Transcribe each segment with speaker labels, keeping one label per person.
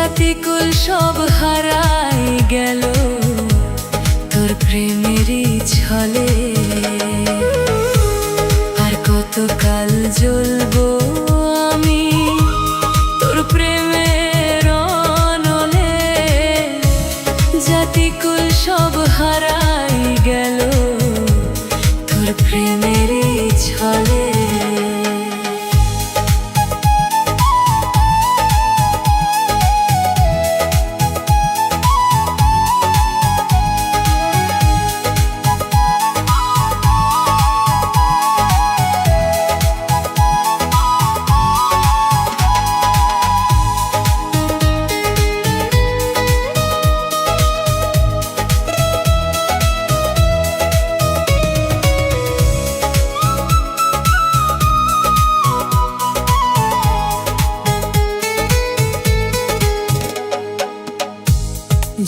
Speaker 1: জাতিকুল সব হারাই গেল তোর প্রেমেরই ছলে। আর কতকাল জ্বলবো আমি তোর প্রেমের অনলে। জাতিকুল সব হারাই গেল তোর প্রেমেরই ছলে।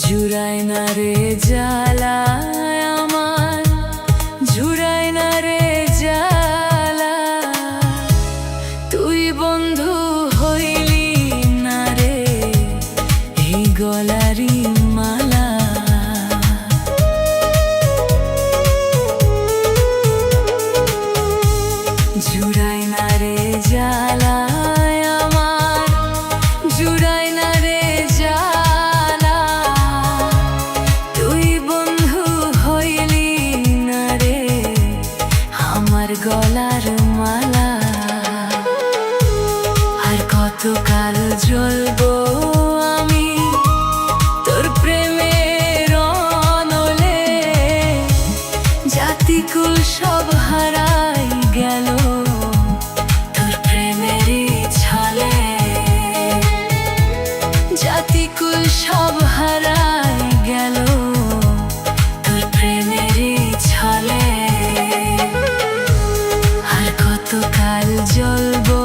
Speaker 1: জুড়ায় না রে জ্বালা আমার, জুড়ায় না রে জ্বালা। তুই বন্ধু হইলি না রে এই গলারি মালা। জুড়ায় না রে জ্বালা আমার, জুড়ায় না রে জ্বালা। গলার মালা। আর কতকাল জ্বলবো আমি তোর প্রেমের অনলে। জাতিকুল সব হারাই গেল তোর প্রেমেরই ছলে। জাতিকুল সব হারাই গেল তোর প্রেমেরই ছলে। কতকাল জ্বলবো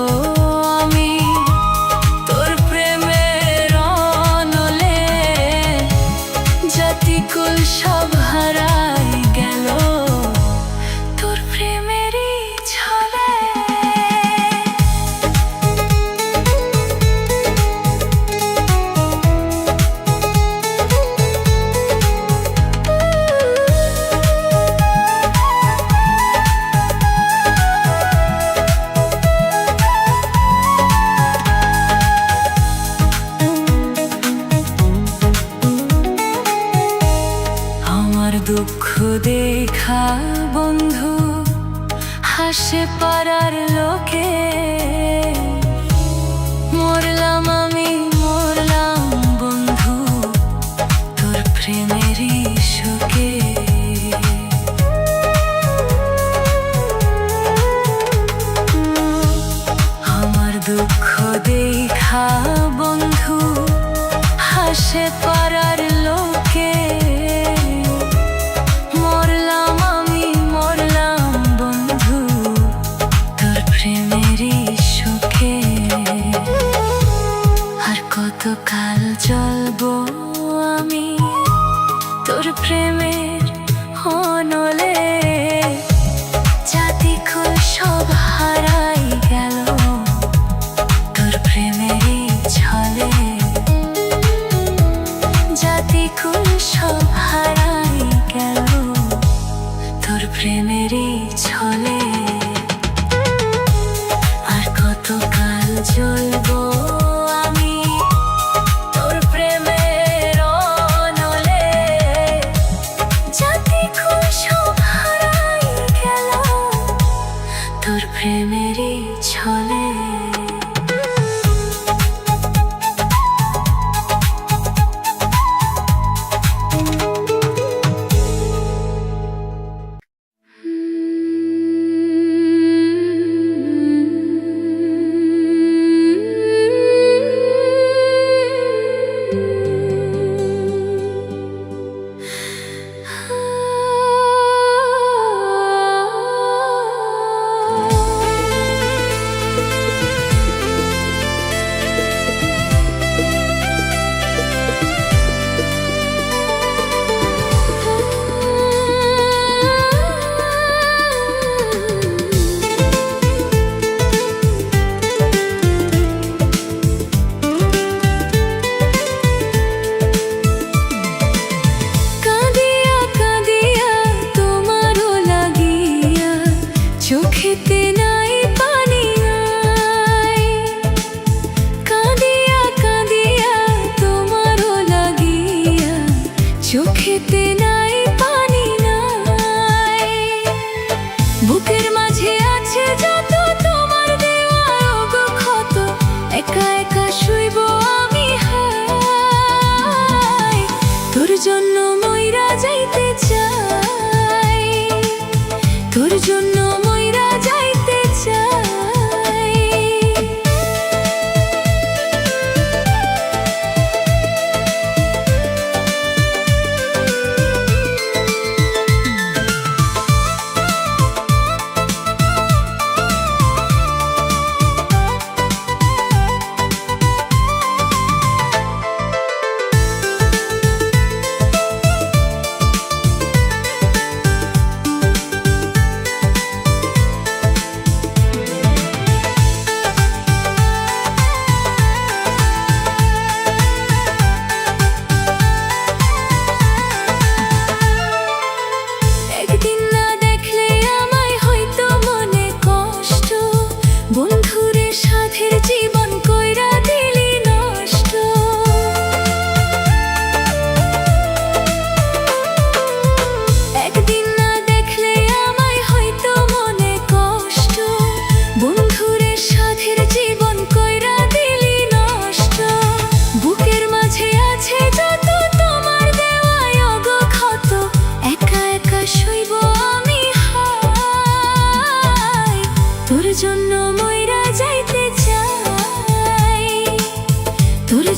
Speaker 1: আমি তোর প্রেমের অনলে। জাতিকুল সব হারাই গেল তোর প্রেমেরই ছলে। দুঃখ দেখা বন্ধু হাসে পাড়ার লোকে। মরলাম আমি মরলাম বন্ধু তোর প্রেমেরই শোকে। আমার দুঃখ দেখা বন্ধু হাসে পাড়ার লোকে। কতকাল জ্বলবো আমি তোর প্রেমের অনলে। জাতিকুল সব হারাই গেল তোর প্রেমেরই ছলে। জাতিকুল সব হারাই গেল তোর প্রেমেরই ছলে। আর কতকাল জ্বলবো জাতিকুল সব হারাই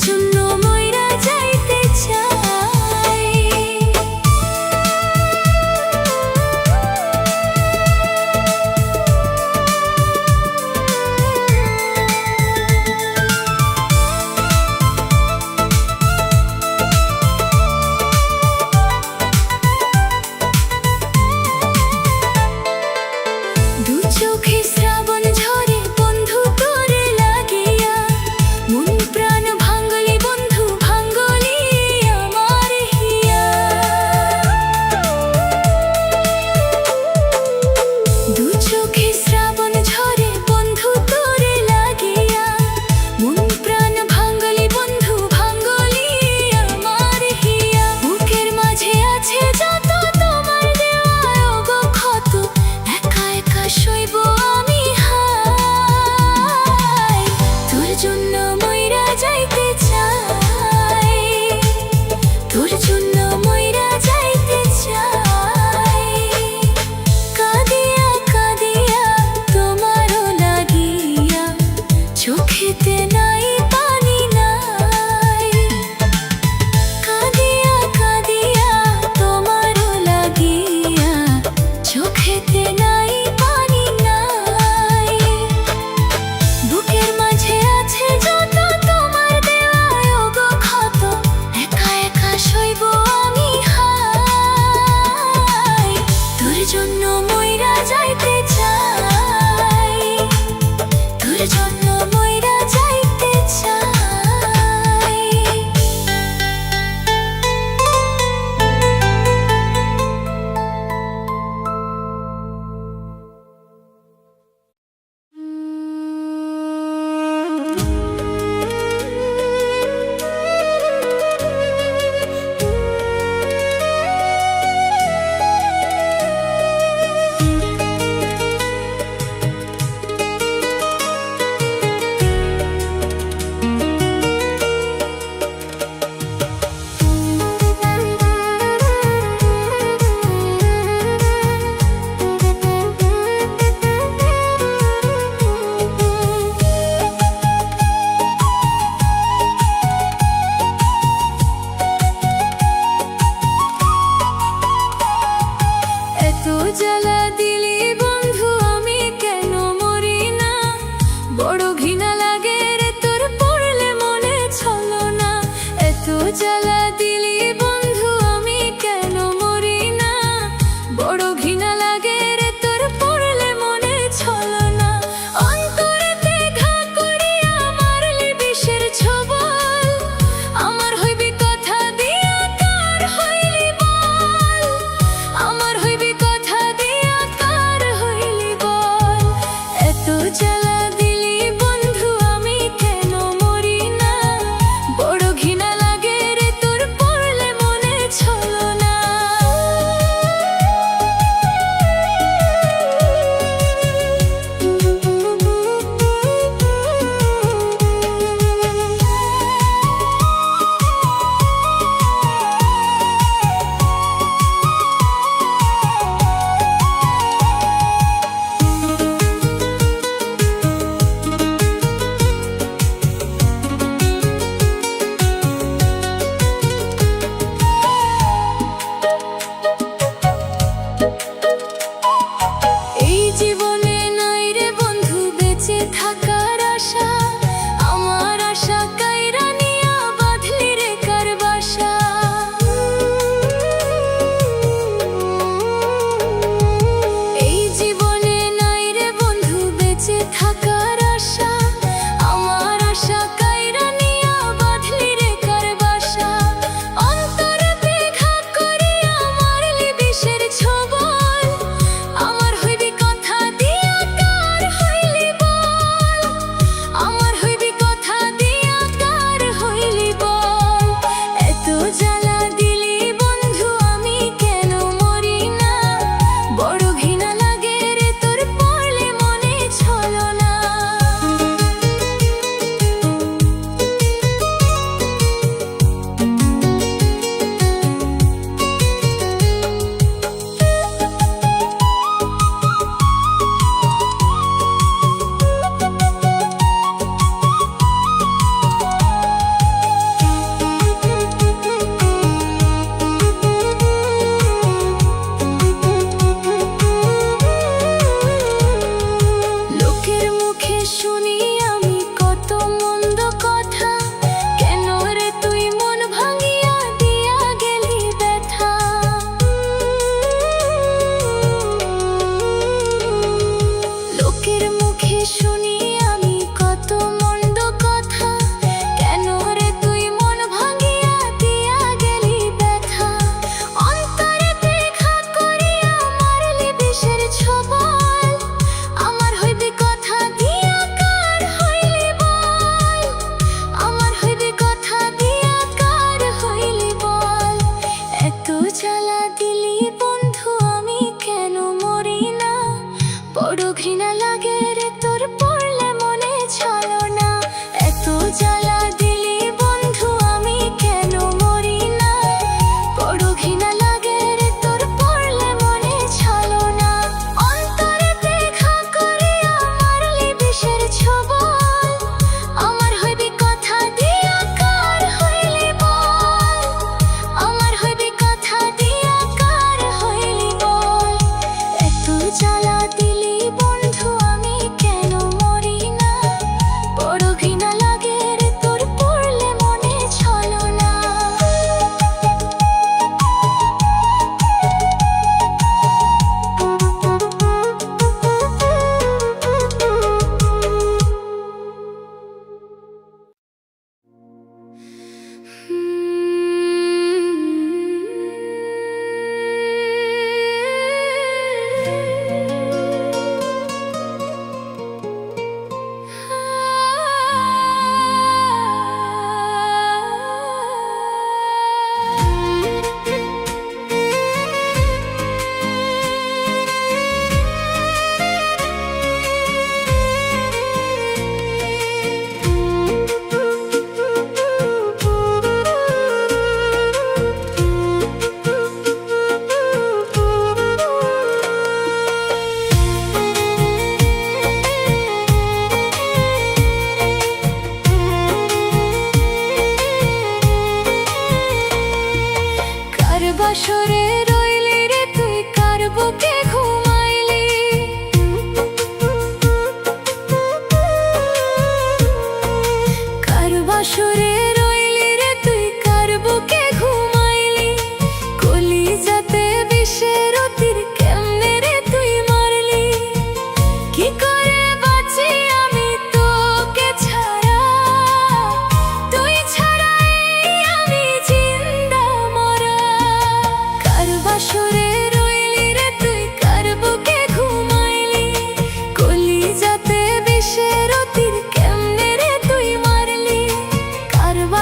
Speaker 1: জন্য মইরা যাইতে চাই। দু চোখে শ্রাবণ ঝরে বন্ধু তোরে লাগিয়া, মন প্রাণ ভাঙ্গলি বন্ধু ভাঙ্গলি আমার হিয়া। দু চোখে শ্রাবণ ঝরে বন্ধু তোরে লাগিয়া, মন প্রাণ ভাঙ্গলি বন্ধু ভাঙ্গলি আমার হিয়া। বুকের মাঝে আছে যত তোমার দেওয়া ওগো ক্ষত, একা একা সইব আমি হায়। তোর জন্য মইরা যাইতে চাই, তোর জন্য মইরা যাইতে চাই। কাঁদিয়া কাঁদিয়া তোমারও লাগিয়া, চোখেতে নাই পানি নাই। কাঁদিয়া কাঁদিয়া তোমারও লাগিয়া, চোখেতে নাই পানি নাই। বুকের মাঝে আছে যত তোমার দেওয়া ওগো ক্ষত, একা একা সইব আমি হায়। তোর জন্য মইরা যাইতে চাই, তোর জন্য মইরা যাইতে চাই। এত জ্বালা দিলি বন্ধু আমি কেন মরি না, বড় ঘৃণা লাগে রে তোর পড়লে মনে ছলো না। এত জ্বালা দিলি বন্ধু আমি কেন মরি না, বড় ঘৃণা লাগে রে তোর পড়লে মনে ছলো না। অন্তরেতে ঘা করিয়া মারলি বিষের ছোবল, আমার হইবি কথা দিয়া কার হইলি বল। আমার হইবি কথা দিয়া কার হইলি বল। এত জ্বালা দিলি বন্ধু আমি কেন মরি না, বড় ঘৃণা লাগে রে তোর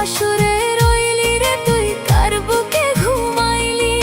Speaker 1: বাসরে রইলি রে তুই কার বুকে ঘুমাইলি।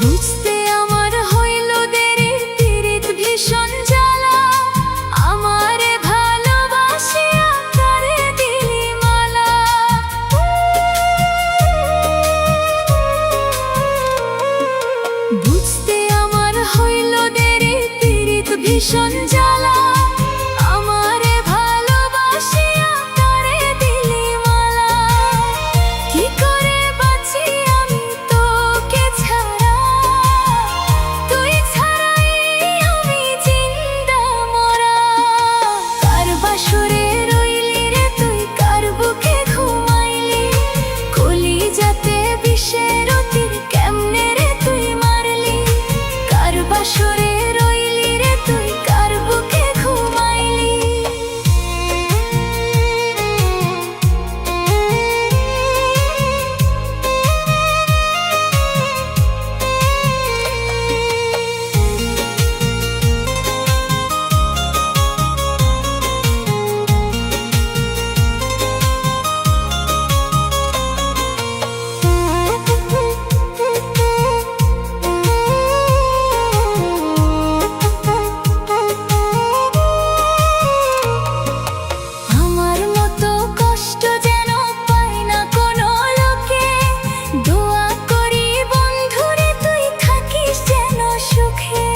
Speaker 1: বুঝতে আমার হইল দেরি পীড়িত ভীষণ জ্বালা, আমারে ভালোবাসিয়া কারে দিলি মালা। বুঝতে আমার হইল দেরি পীড়িত ভীষণ জ্বালা, আমারে ভালোবাসিয়া কারে দিলি মালা। কি করে বাঁচি আমি তোকে ছাড়া, তুই ছাড়াই আমি জিন্দা মরা। কার বাসরে রইলি রে তুই কার বুকে ঘুমাইলি, কলিজাতে বিষের তীর কেমনে রে তুই মারলি। কার বাসরে রইলি রে তুই কার বুকে ঘুমাইলি। আমার মতো কষ্ট যেন পায় না কোনো লোকে, দোয়া করি বন্ধুরে তুই থাকিস যেন সুখে।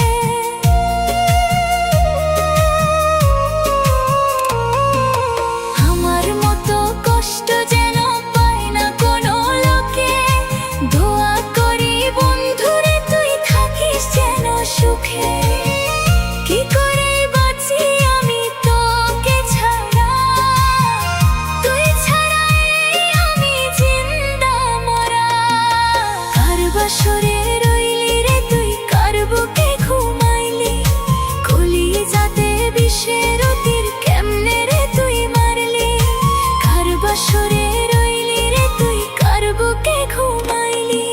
Speaker 1: আমার মতো কষ্ট যেন পায় না কোনো লোকে, দোয়া করি বন্ধুরে তুই থাকিস যেন সুখে। কি করে বাঁচি আমি তোকে ছাড়া, তুই ছাড়াই আমি জিন্দা মরা। কার বাসরে রইলি রে তুই কার বুকে ঘুমাইলি, কলিজাতে বিষের তীর কেমনে রে তুই মারলি। কার বাসরে রইলি রে তুই কার বুকে ঘুমাইলি।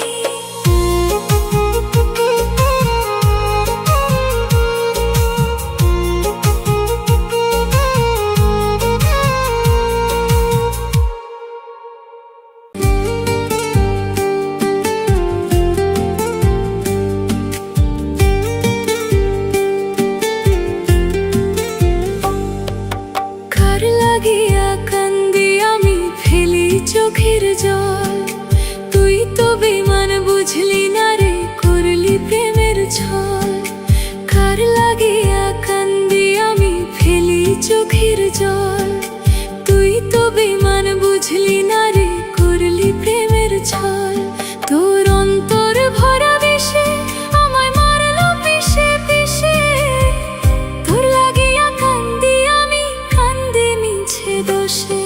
Speaker 1: কার লাগিয়া কান্দি আমি ফেলি চোখের জল, তুই তো বেমান বুঝলি না রে করলি প্রেমের ছল। কার লাগিয়া কান্দি আমি ফেলি চোখের জল, তুই তো বেমান বুঝলি না রে করলি প্রেমের ছল। তোর অন্তর ভরা বিষে আমায় মারলো পিষে পিষে, তোর লাগিয়া কান্দি আমি কান্দি মিছে দোষে।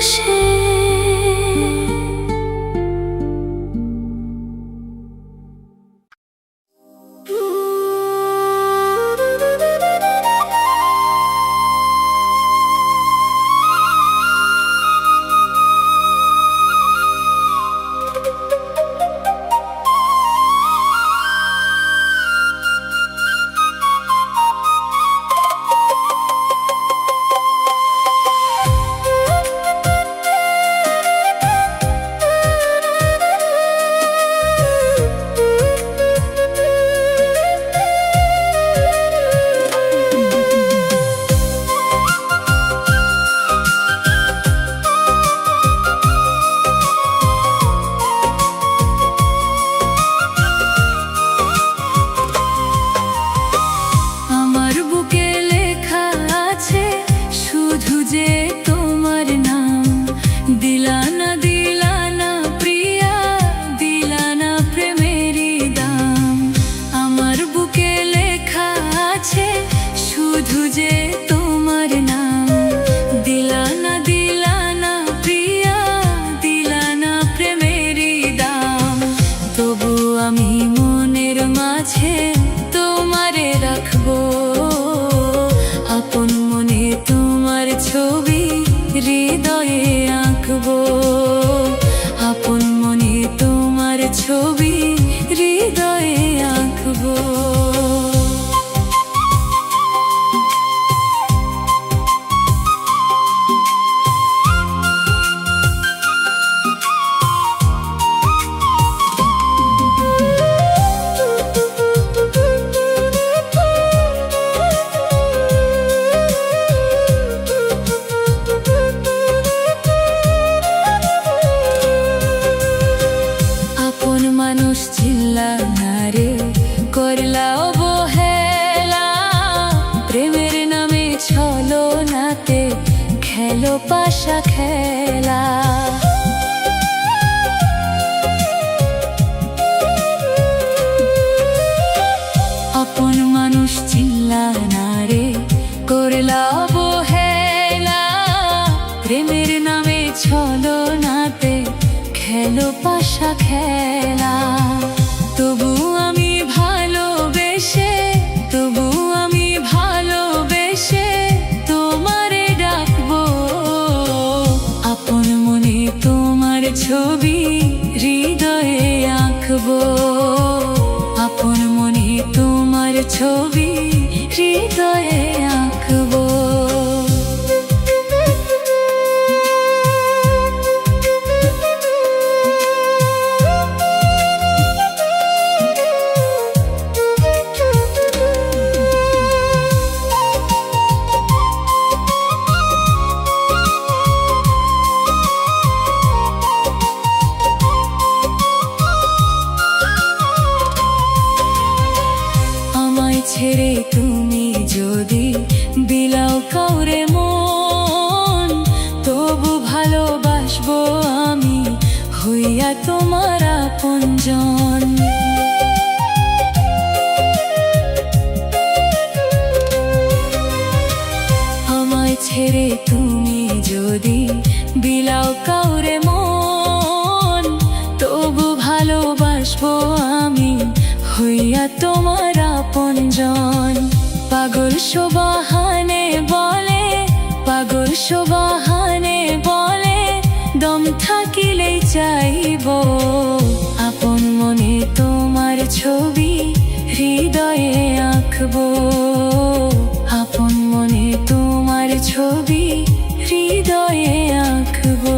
Speaker 1: বসে। ছবি হৃদয়ে আঁকবো। করলা অবহেলা প্রেমের নামে ছলনাতে খেলো পাশা খেলা। আপন মানুষ চিনলা না রে করলা অবহেলা প্রেমের নামে ছলনাতে খেলো পাশা খেলা। তবু আমি ভালোবেসে তোমারে ডাকবো আপন মনে তোমার ছবি হৃদয়ে আঁকবো। আপন মনে তোমার ছবি হৃদয়ে আঁকবো। ছেড়ে তুমি যদি বিলাও কাউরে মন তবু ভালোবাসবো আমি হইয়া তোমার আপনজন। আমায় ছেড়ে তুমি যদি বিলাও কাউরে মন তবু ভালোবাসবো আমি হইয়া তোমার আপনজন। পাগল শোবাহানে বলে দম থাকিলেই চাইব আপন মনে তোমার ছবি হৃদয়ে আঁকবো। আপন মনে তোমার ছবি হৃদয়ে আঁকবো।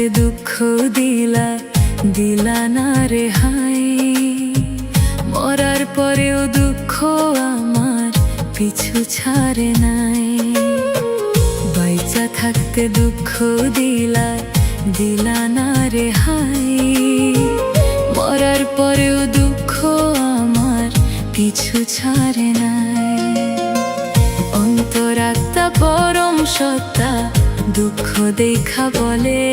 Speaker 1: থাকতে দুঃখ দিলা দিলা না রেহাই, মরার পরেও দুঃখ আমার পিছু ছাড়ে নাই। বাইচা থাকতে দুঃখ দিলা দিলা না রেহাই, মরার পরেও দুঃখ আমার পিছু ছাড়ে নাই। অন্তরাত্মা পরম সত্তা দুঃখ দেখা বলে,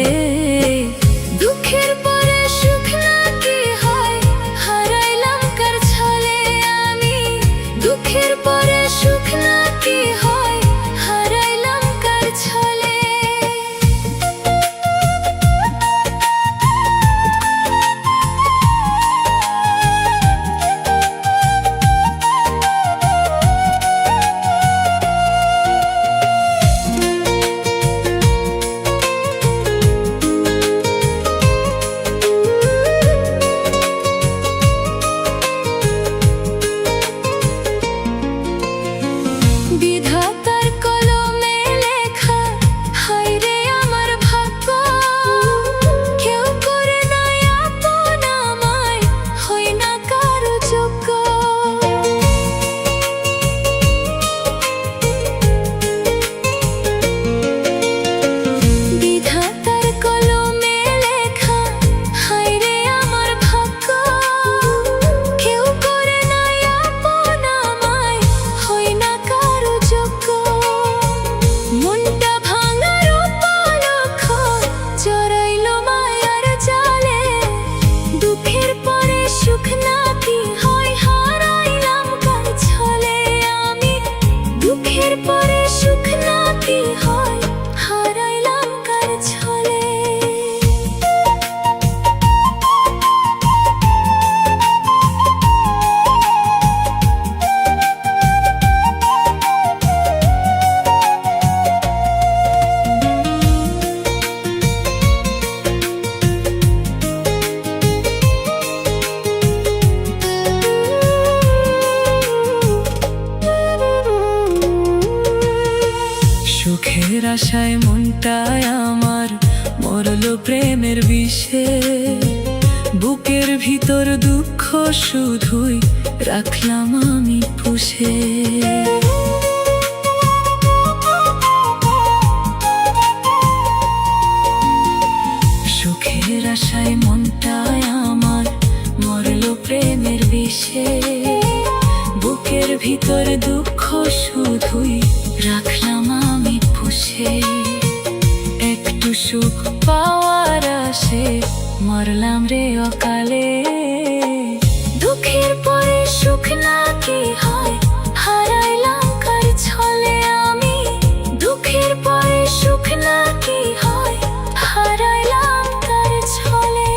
Speaker 1: দুঃখের পরে সুখ নাকি হয়, হারাইলাম কার ছলে আমি। দুঃখের পরে সুখ নাকি হয়, হারাইলাম কার ছলে। বিধাতার কলমে লেখা, হায়রে আমার ভাগ্য, কেউ করে নাই আপন আমায়, হই না কারো যোগ্য। বিধাতার কলমে লেখা, হায়রে আমার ভাগ্য, কেউ করে নাই আপন আমায়, হই না কারো যোগ্য। মনটা ভাঙার উপলক্ষ জড়াইল মায়ার জালে, দুঃখের পরে সুখ নাকি হয়, হারাইলাম কার ছলে আমি। দুঃখের পরে সুখ নাকি হয়, হারাইলাম কার ছলে। সুখের আশায় মনটায় আমার মরল প্রেমের বিষে, বুকের ভিতর দুঃখ শুধুই রাখলাম আমি পুষে। সুখের আশায় মনটায় আমার মরল প্রেমের বিষে, বুকের ভিতর দুঃখ শুধুই রাখলাম আমি পুষে। একটু সুখ পাওয়ার আশে মরলাম রে অকালে, দুঃখের পরে সুখ নাকি হয়, হারাইলাম কার ছলে আমি। দুঃখের পরে সুখ নাকি হয়, হারাইলাম কার ছলে।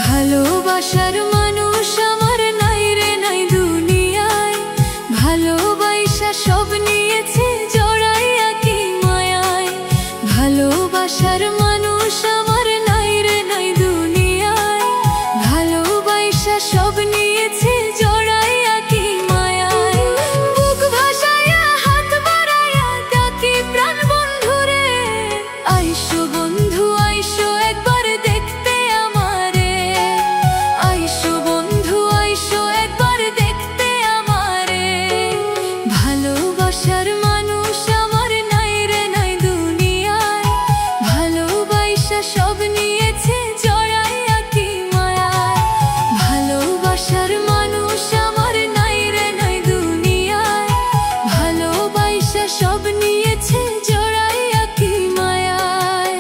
Speaker 1: ভালোবাসার মানুষ আমার নাই রে নাই দুনিয়ায়, ভালোবাসা সব নিয়েছে জড়াইয়া কি মায়ায়। ভালোবাসার মানুষ আমার নাই রে নাই দুনিয়ায়, ভালোবাসা সব নিয়েছে জড়াইয়া কি মায়ায়। বুক ভাসাইয়া হাত বাড়াইয়া ডাকি প্রাণ বন্ধুরে, আইসো বন্ধু আইসো একবার দেখতে আমারে। আইসো বন্ধু আইসো একবার দেখতে আমারে। ভালোবাসার মানুষ আমার নাই রে নাই দুনিয়ায়, ভালোবাসা সব নিয়েছে জড়াইয়া কি মায়ায়। ভালোবাসার মানুষ আমার নাই রে নাই দুনিয়ায়, ভালোবাসা সব নিয়েছে জড়াইয়া কি মায়ায়।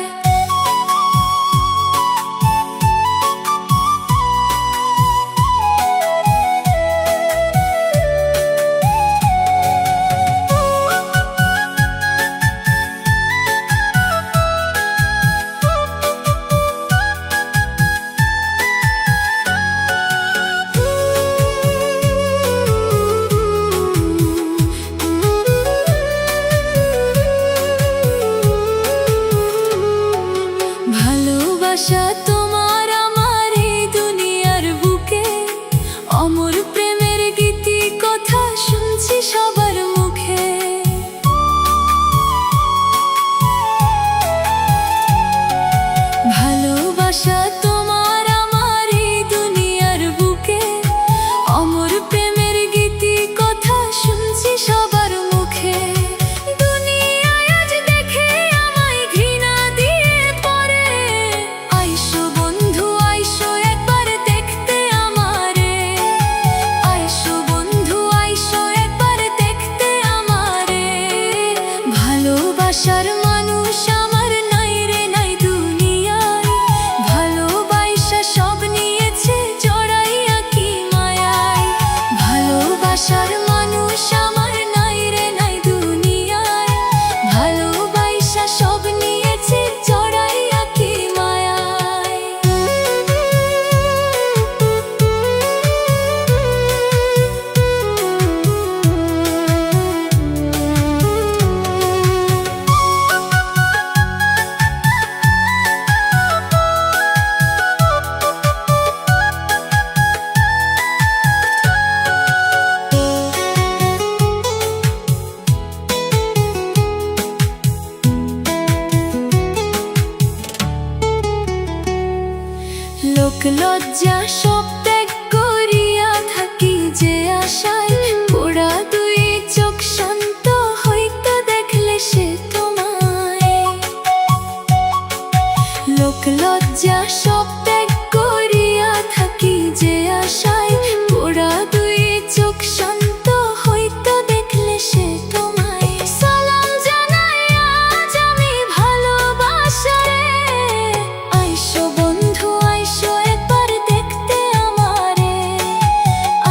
Speaker 1: লজ্জা সব ত্যাগ করিয়া থাকি যে আশায়, পোড়া দুই চোখ শান্ত হইতে দেখলে সে তোমায়। লোক লজ্জা সব ত্যাগ করিয়া থাকি যে আশায়, পোড়া দুই চোখ শান্ত হইতে দেখলে সে তোমায়। সালাম জানাই আজ আমি ভালোবাসারে, আইসো বন্ধু আইসো একবার দেখতে আমারে,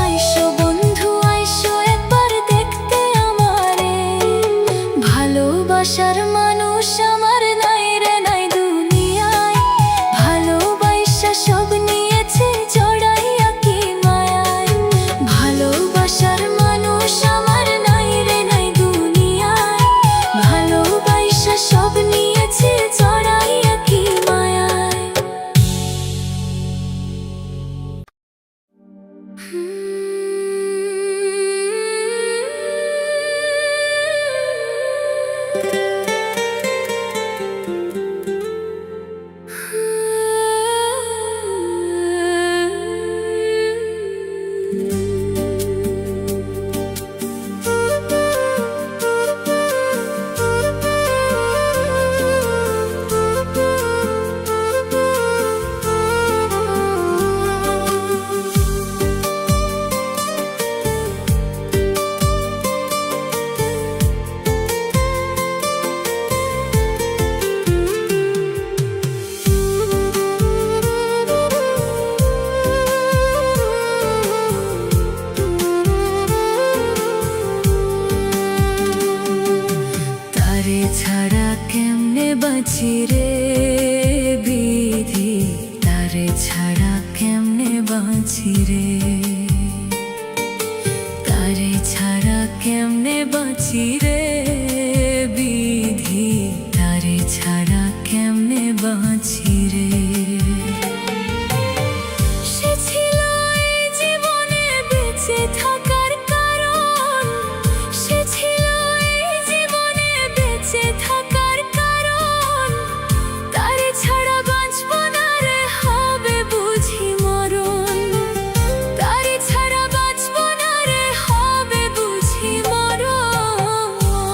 Speaker 1: আইসো বন্ধু আইসো একবার দেখতে আমারে। ভালোবাসার মানুষ আমার নাই রে নাই দুনিয়ায়, ভালোবাসা সব নিয়েছে জড়াইয়া কি মায়ায়। ভালোবাসার মানুষ আমার নাই রে নাই দুনিয়ায়, ভালোবাসা সব নিয়েছে জড়াইয়া কি মায়ায়। তারে ছাড়া কেমনে বাঁচি রে বিধি, তারে ছাড়া কেমনে বাঁচি রে, তারে ছাড়া কেমনে বাঁচি রে বিধি, তারে ছাড়া কেমনে বাঁচি রে। সে ছিল এই জীবনে বেঁচে থাকার কারণ, সে ছিল এই জীবনে বেঁচে থাকার কারণ, তারে ছাড়া বাঁচব না রে হবে বুঝি মরণ, তারে ছাড়া বাঁচব না রে হবে বুঝি মরণ।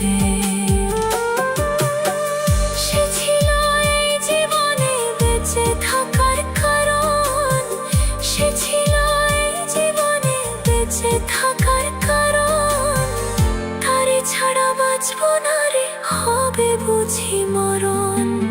Speaker 1: বলে। সে ছিল এই জীবনে বেঁচে থাকার কারণ, সে ছিল এই জীবনে বেঁচে থাকার কারণ। তারে ছাড়া বাঁচব না রে, হবে বুঝি মরণ।